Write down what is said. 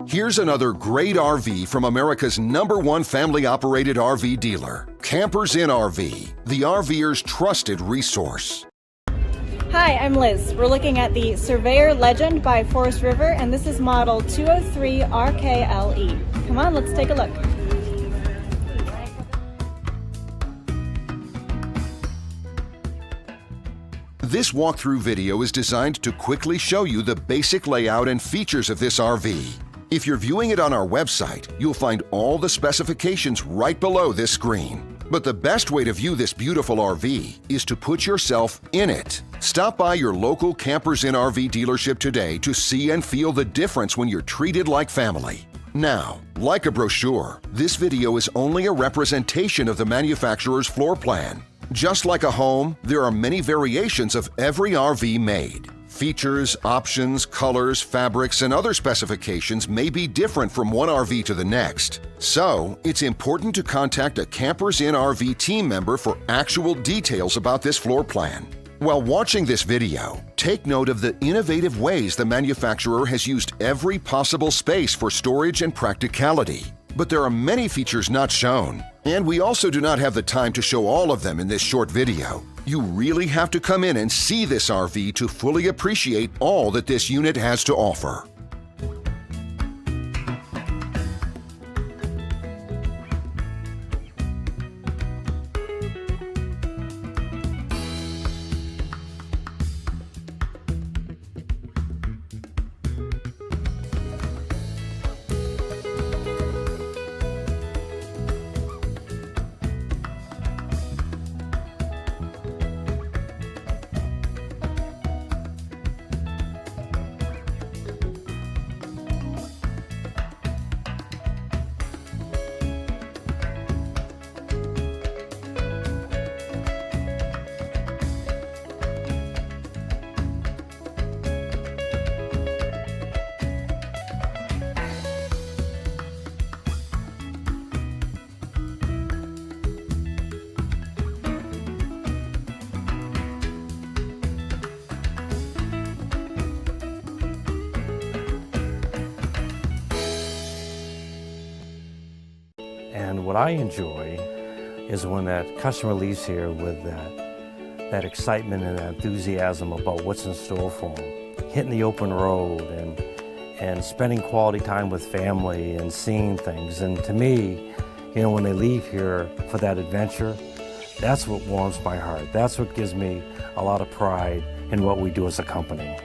Here's another great RV from America's #1 family-operated RV dealer, Campers Inn RV, the RVer's trusted resource. Hi, I'm Liz. We're looking at the Surveyor Legend by Forest River, and this is model 203RKLE. Come on, let's take a look. This walkthrough video is designed to quickly show you the basic layout and features of this RV. If you're viewing it on our website, you'll find all the specifications right below this screen. But the best way to view this beautiful RV is to put yourself in it. Stop by your local Campers Inn RV dealership today to see and feel the difference when you're treated like family. Now, like a brochure, this video is only a representation of the manufacturer's floor plan. Just like a home, there are many variations of every RV made. Features, options, colors, fabrics, and other specifications may be different from one RV to the next. So, it's important to contact a Campers Inn RV team member for actual details about this floor plan. While watching this video, take note of the innovative ways the manufacturer has used every possible space for storage and practicality. But there are many features not shown, and we also do not have the time to show all of them in this short video. You really have to come in and see this RV to fully appreciate all that this unit has to offer. And what I enjoy is when that customer leaves here with that excitement and that enthusiasm about what's in store for them. Hitting the open road and spending quality time with family and seeing things. And to me, you know, when they leave here for that adventure, that's what warms my heart. That's what gives me a lot of pride in what we do as a company.